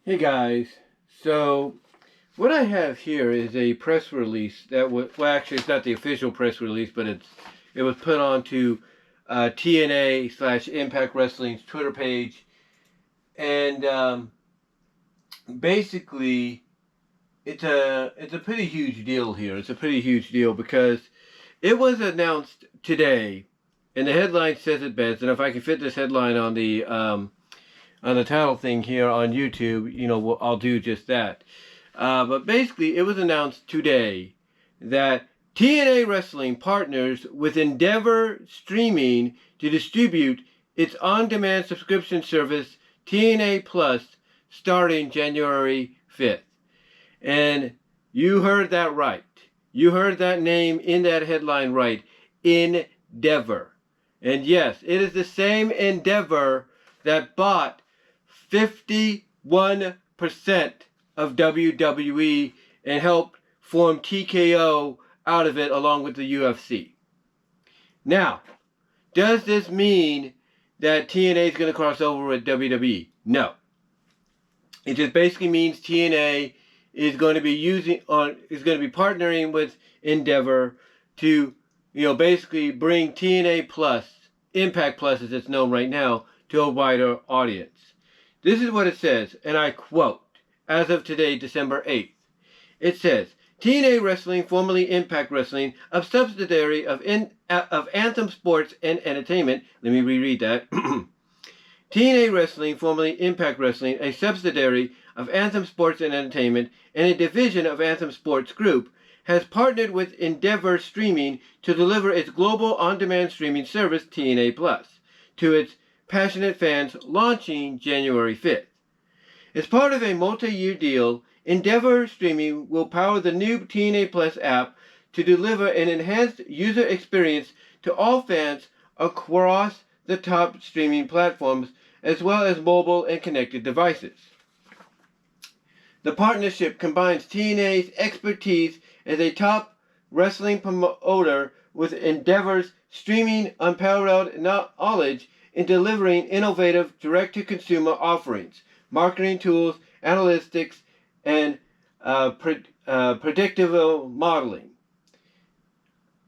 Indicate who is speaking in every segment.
Speaker 1: Hey guys, so what I have here is a press release that was, well actually it's not the official press release, but it was put onto TNA / Impact Wrestling's Twitter page, and basically it's a pretty huge deal here. It's a pretty huge deal because it was announced today, and the headline says it best. And if I can fit this headline on the title thing here on YouTube, I'll do just that. But basically, it was announced today that TNA Wrestling partners with Endeavor Streaming to distribute its on-demand subscription service, TNA Plus, starting January 5th. And you heard that right. You heard that name in that headline right. Endeavor. And yes, it is the same Endeavor that bought 51% of WWE and helped form TKO out of it along with the UFC. Now, does this mean that TNA is going to cross over with WWE? No. It just basically means TNA is going to be partnering with Endeavor to, basically bring TNA Plus, Impact Plus as it's known right now, to a wider audience. This is what it says, and I quote, as of today, December 8th. It says, TNA Wrestling, formerly Impact Wrestling, a subsidiary of Anthem Sports Entertainment. Let me reread that. TNA Wrestling, formerly Impact Wrestling, a subsidiary of Anthem Sports Entertainment and a division of Anthem Sports Group, has partnered with Endeavor Streaming to deliver its global on-demand streaming service, TNA Plus, to its passionate fans, launching January 5th. As part of a multi-year deal, Endeavor Streaming will power the new TNA Plus app to deliver an enhanced user experience to all fans across the top streaming platforms, as well as mobile and connected devices. The partnership combines TNA's expertise as a top wrestling promoter with Endeavor's streaming unparalleled knowledge in delivering innovative direct-to-consumer offerings, marketing tools, analytics, and predictive modeling.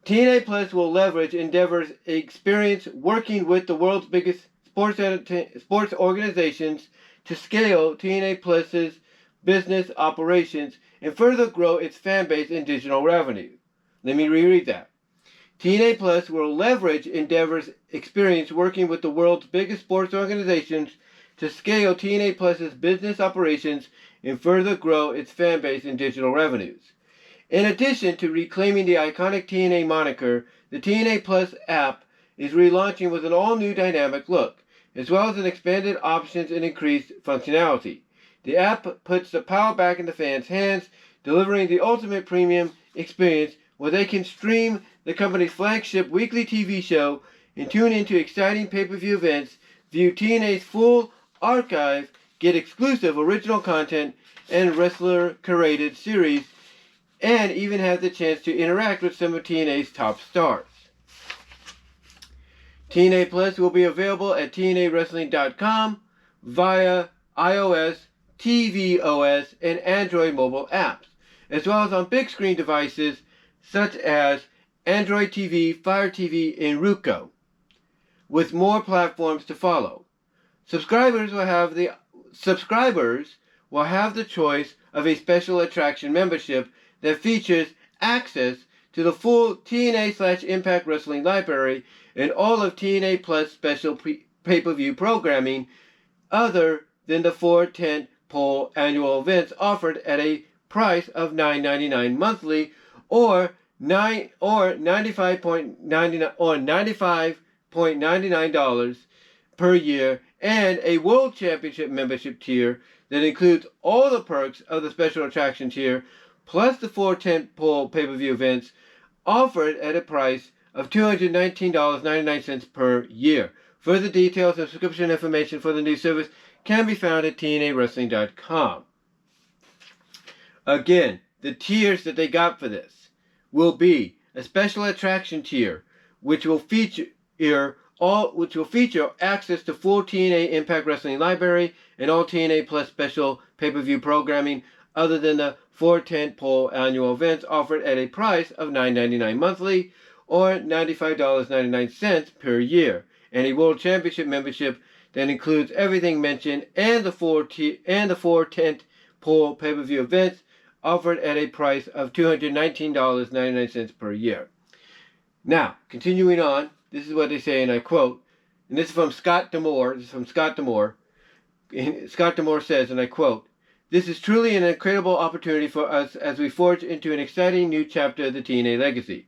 Speaker 1: TNA Plus will leverage Endeavor's experience working with the world's biggest sports organizations to scale TNA Plus's business operations and further grow its fan base and digital revenue. Let me reread that. TNA Plus will leverage Endeavor's experience working with the world's biggest sports organizations to scale TNA Plus's business operations and further grow its fan base and digital revenues. In addition to reclaiming the iconic TNA moniker, the TNA Plus app is relaunching with an all-new dynamic look, as well as an expanded options and increased functionality. The app puts the power back in the fans' hands, delivering the ultimate premium experience where they can stream the company's flagship weekly TV show and tune into exciting pay-per-view events, view TNA's full archive, get exclusive original content and wrestler-curated series, and even have the chance to interact with some of TNA's top stars. TNA Plus will be available at TNAWrestling.com via iOS, tvOS, and Android mobile apps, as well as on big screen devices such as Android TV, Fire TV, and Roku, with more platforms to follow. Subscribers will have the choice of a special attraction membership that features access to the full TNA / Impact Wrestling library and all of TNA Plus special pay-per-view programming other than the 4 tent-pole annual events offered at a price of $9.99 monthly or $95.99 per year, and a World Championship membership tier that includes all the perks of the special attraction tier, plus the 4 tent-pole pay-per-view events offered at a price of $219.99 per year. Further details and subscription information for the new service can be found at TNAWrestling.com. Again, the tiers that they got for this will be a special attraction tier, which will feature which will feature access to full TNA Impact Wrestling library and all TNA Plus special pay-per-view programming other than the 4 tentpole annual events offered at a price of $9.99 monthly or $95.99 per year, and a World Championship membership that includes everything mentioned and the 4 tentpole pay-per-view events offered at a price of $219.99 per year. Now, continuing on, this is what they say, and I quote, and this is from Scott D'Amore. This is from Scott D'Amore. Scott D'Amore says, and I quote, "This is truly an incredible opportunity for us as we forge into an exciting new chapter of the TNA legacy.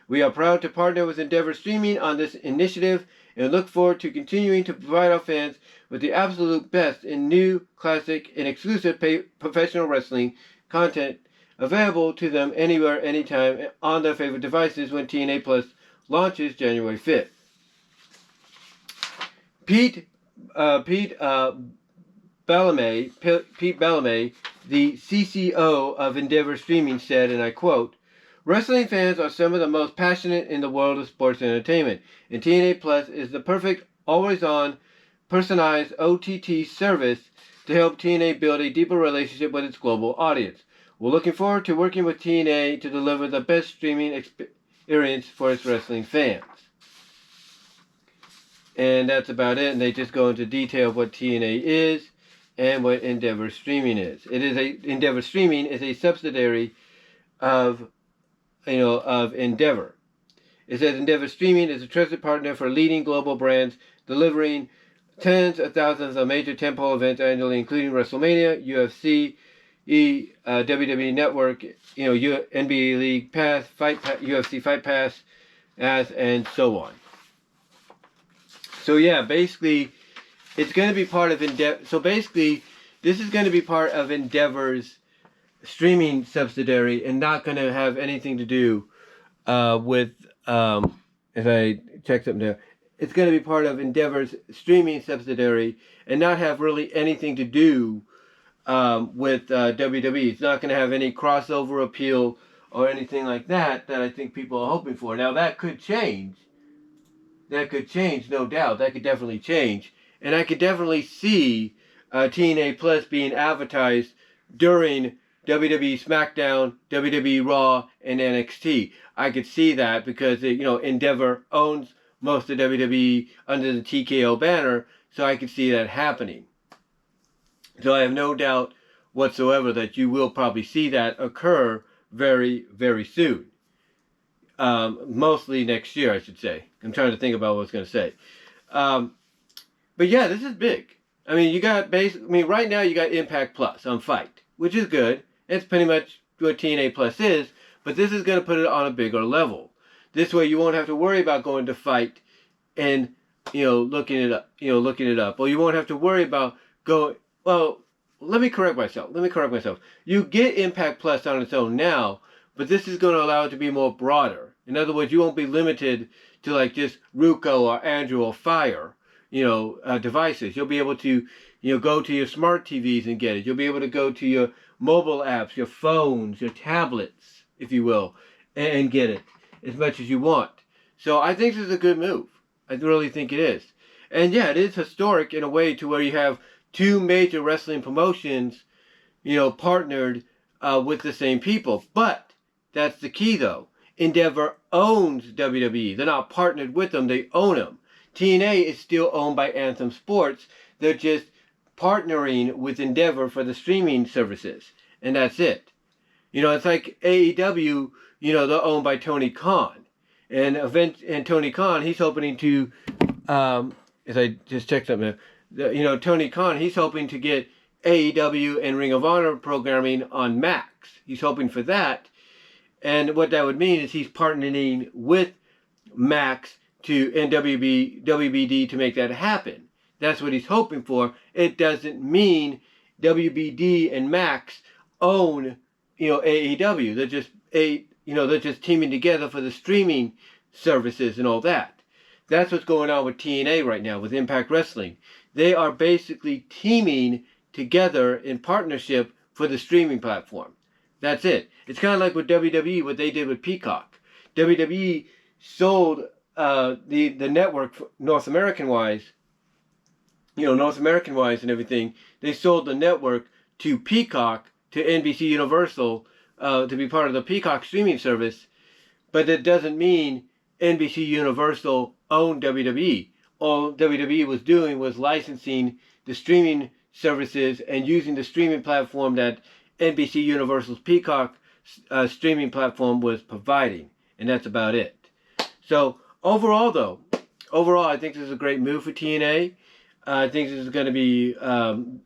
Speaker 1: We are proud to partner with Endeavor Streaming on this initiative and look forward to continuing to provide our fans with the absolute best in new, classic, and exclusive professional wrestling content available to them anywhere, anytime, on their favorite devices when TNA Plus launches January 5th. Pete Bellamy, the CCO of Endeavor Streaming, said, and I quote, "Wrestling fans are some of the most passionate in the world of sports entertainment, and TNA Plus is the perfect, always-on, personalized OTT service to help TNA build a deeper relationship with its global audience. We're looking forward to working with TNA to deliver the best streaming experience for its wrestling fans." And that's about it. And they just go into detail of what TNA is and what Endeavor Streaming is. Endeavor Streaming is a subsidiary of Endeavor. It says Endeavor Streaming is a trusted partner for leading global brands, delivering tens of thousands of major tentpole events annually, including WrestleMania, UFC, WWE Network, NBA League Pass, UFC Fight Pass, and so on. So yeah, basically, it's going to be part of Endeavor. So basically, this is going to be part of Endeavor's streaming subsidiary and not going to have anything to do with. If I check something there, it's going to be part of Endeavor's streaming subsidiary and not have really anything to do with WWE. It's not going to have any crossover appeal or anything like that I think people are hoping for. Now, that could change. That could change, no doubt. That could definitely change. And I could definitely see TNA Plus being advertised during WWE SmackDown, WWE Raw, and NXT. I could see that because, Endeavor owns most of WWE under the TKO banner, so I could see that happening. So I have no doubt whatsoever that you will probably see that occur very, very soon. Mostly next year, I should say. I'm trying to think about what I was going to say. But yeah, this is big. I mean, right now you got Impact Plus on Fight, which is good. It's pretty much what TNA Plus is, but this is going to put it on a bigger level. This way you won't have to worry about going to Fight and, looking it up, or you won't have to worry about let me correct myself. You get Impact Plus on its own now, but this is going to allow it to be more broader. In other words, you won't be limited to like just Ruco or Andrew or Fire, devices. You'll be able to, go to your smart TVs and get it. You'll be able to go to your mobile apps, your phones, your tablets, if you will, and get it as much as you want. So I think this is a good move. I really think it is. And yeah, it is historic in a way to where you have two major wrestling promotions, partnered with the same people. But that's the key, though. Endeavor owns WWE. They're not partnered with them. They own them. TNA is still owned by Anthem Sports. They're just partnering with Endeavor for the streaming services. And that's it. It's like AEW, they're owned by Tony Khan. And Tony Khan, he's hoping to, as I just checked something, Tony Khan, he's hoping to get AEW and Ring of Honor programming on Max. He's hoping for that. And what that would mean is he's partnering with Max and WBD to make that happen. That's what he's hoping for. It doesn't mean WBD and Max own, AEW. They're just teaming together for the streaming services and all that. That's what's going on with TNA right now, with Impact Wrestling. They are basically teaming together in partnership for the streaming platform. That's it. It's kind of like with WWE, what they did with Peacock. WWE sold the network North American wise, North American wise and everything, they sold the network to Peacock, to NBC Universal, to be part of the Peacock streaming service. But that doesn't mean NBC Universal owned WWE. All WWE was doing was licensing the streaming services and using the streaming platform that NBC Universal's Peacock streaming platform was providing. And that's about it. So overall, I think this is a great move for TNA. I think this is going to be,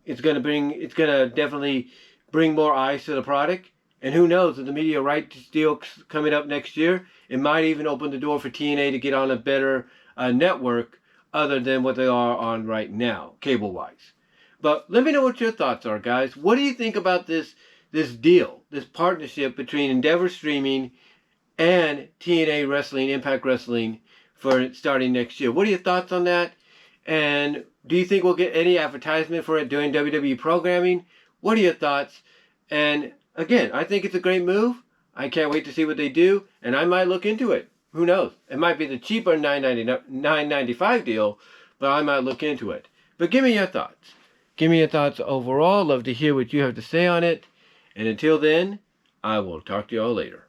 Speaker 1: it's going to definitely bring more eyes to the product. And who knows, with the media rights deal coming up next year, it might even open the door for TNA to get on a better network other than what they are on right now, cable-wise. But let me know what your thoughts are, guys. What do you think about this deal, this partnership between Endeavor Streaming and TNA Wrestling, Impact Wrestling, for starting next year? What are your thoughts on that? And do you think we'll get any advertisement for it during WWE programming? What are your thoughts? And again, I think it's a great move. I can't wait to see what they do, and I might look into it. Who knows? It might be the cheaper $9.95 deal, but I might look into it. But give me your thoughts. Give me your thoughts overall. Love to hear what you have to say on it. And until then, I will talk to y'all later.